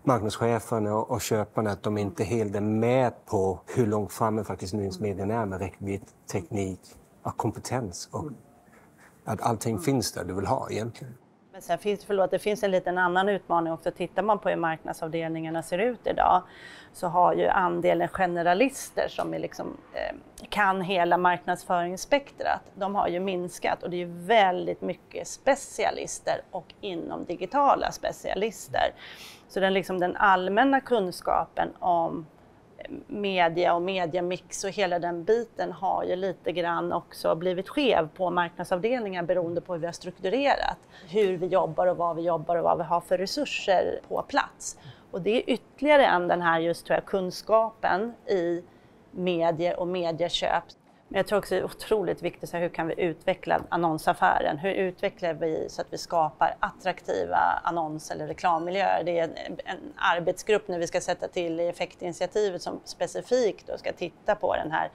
marknadscheferna och köparna, att de inte helt är med på hur långt framme faktiskt nyhetsmedierna är med räckvidd, teknik och kompetens. Och att allting finns där du vill ha egentligen. Men sen det finns en liten annan utmaning också. Tittar man på hur marknadsavdelningarna ser ut idag så har ju andelen generalister som är liksom, kan hela marknadsföringsspektrat, de har ju minskat och det är ju väldigt mycket specialister och inom digitala specialister. Så den allmänna kunskapen om media och mediamix och hela den biten har ju lite grann också blivit skev på marknadsavdelningar beroende på hur vi har strukturerat. Hur vi jobbar och vad vi har för resurser på plats. Och det är ytterligare än den här just, tror jag, kunskapen i medier och medieköp. Men jag tror också det är otroligt viktigt, så hur kan vi utveckla annonsaffären? Hur utvecklar vi så att vi skapar attraktiva annons- eller reklammiljöer? Det är en arbetsgrupp när vi ska sätta till i effektinitiativet som specifikt då ska titta på den här.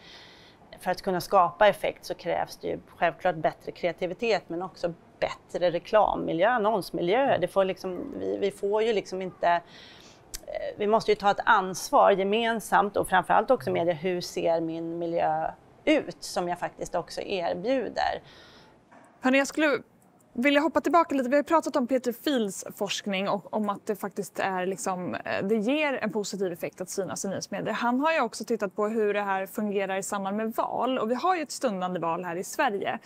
För att kunna skapa effekt så krävs det ju självklart bättre kreativitet men också bättre reklammiljö, annonsmiljö. Det får liksom, vi får ju liksom inte... Vi måste ju ta ett ansvar gemensamt och framförallt också med det, hur ser min miljö ut som jag faktiskt också erbjuder. Hörrni, jag skulle vilja hoppa tillbaka lite. Vi har pratat om Peter Fields forskning och om att det faktiskt är liksom, det ger en positiv effekt att synas i nyhetsmedier. Han har ju också tittat på hur det här fungerar i samband med val och vi har ju ett stundande val här i Sverige.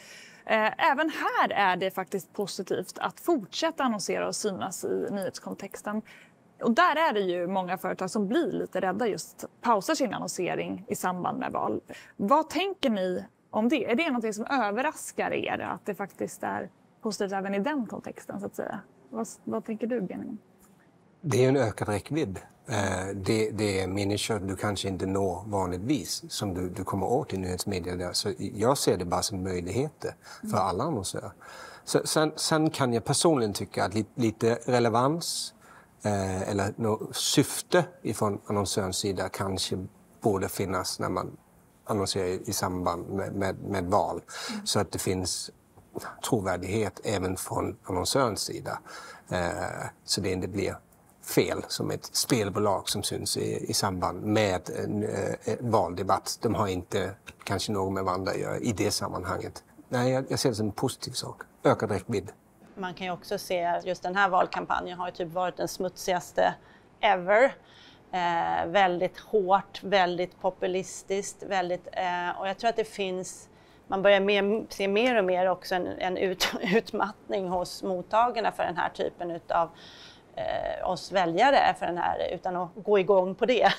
Även här är det faktiskt positivt att fortsätta annonsera och synas i nyhetskontexten. Och där är det ju många företag som blir lite rädda, just pausar sin annonsering i samband med val. Vad tänker ni om det? Är det något som överraskar er, att det faktiskt är positivt även i den kontexten så att säga? Vad tänker du, Benjamin? Det är en ökad räckvidd. Det är människor du kanske inte når vanligtvis som du kommer åt i nyhetsmedia där. Så jag ser det bara som möjligheter för alla annonsörer. Sen kan jag personligen tycka att lite relevans eller något syfte ifrån annonsörens sida kanske borde finnas när man annonserar i samband med val. Så att det finns trovärdighet även från annonsörens sida. Så det inte blir fel som ett spelbolag som syns i samband med en valdebatt. De har inte kanske något med varandra att göra i det sammanhanget. Nej, jag ser det som en positiv sak. Ökad räckvidd. Man kan ju också se att just den här valkampanjen har ju typ varit den smutsigaste ever. Väldigt hårt, väldigt populistiskt, och jag tror att det finns, man börjar se mer och mer också en utmattning hos mottagarna för den här typen utav oss väljare, för den här, utan att gå igång på det.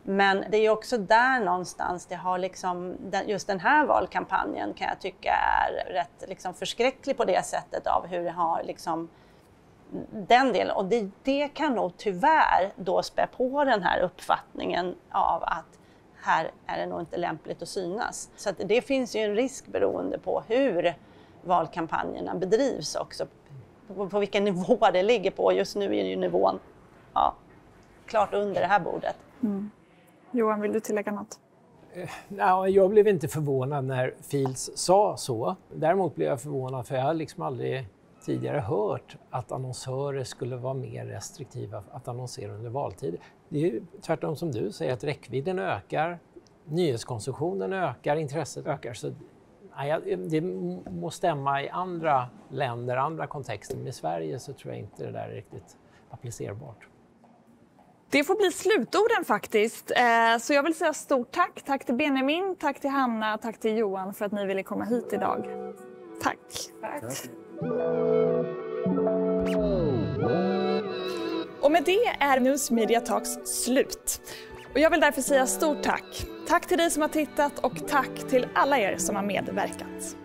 Men det är ju också där någonstans det har liksom, just den här valkampanjen kan jag tycka är rätt liksom förskräcklig på det sättet av hur det har liksom den delen. Och det kan nog tyvärr då spä på den här uppfattningen av att här är det nog inte lämpligt att synas. Så att det finns ju en risk beroende på hur valkampanjerna bedrivs också. På vilken nivå det ligger på. Just nu är ju nivån klart under det här bordet. Mm. Johan, vill du tillägga något? Jag blev inte förvånad när Fields sa så. Däremot blev jag förvånad för jag har liksom aldrig tidigare hört att annonsörer skulle vara mer restriktiva att annonsera under valtid. Det är ju tvärtom som du säger att räckvidden ökar, nyhetskonsumtionen ökar, intresset ökar. Så det må stämma i andra länder, andra kontexter, men i Sverige så tror jag inte det där är riktigt applicerbart. Det får bli slutorden faktiskt. Så jag vill säga stort tack. Tack till Benjamin, tack till Hanna, tack till Johan för att ni ville komma hit idag. Tack. Tack. Och med det är News Media Talks slut. Och jag vill därför säga stort tack. Tack till dig som har tittat och tack till alla er som har medverkat.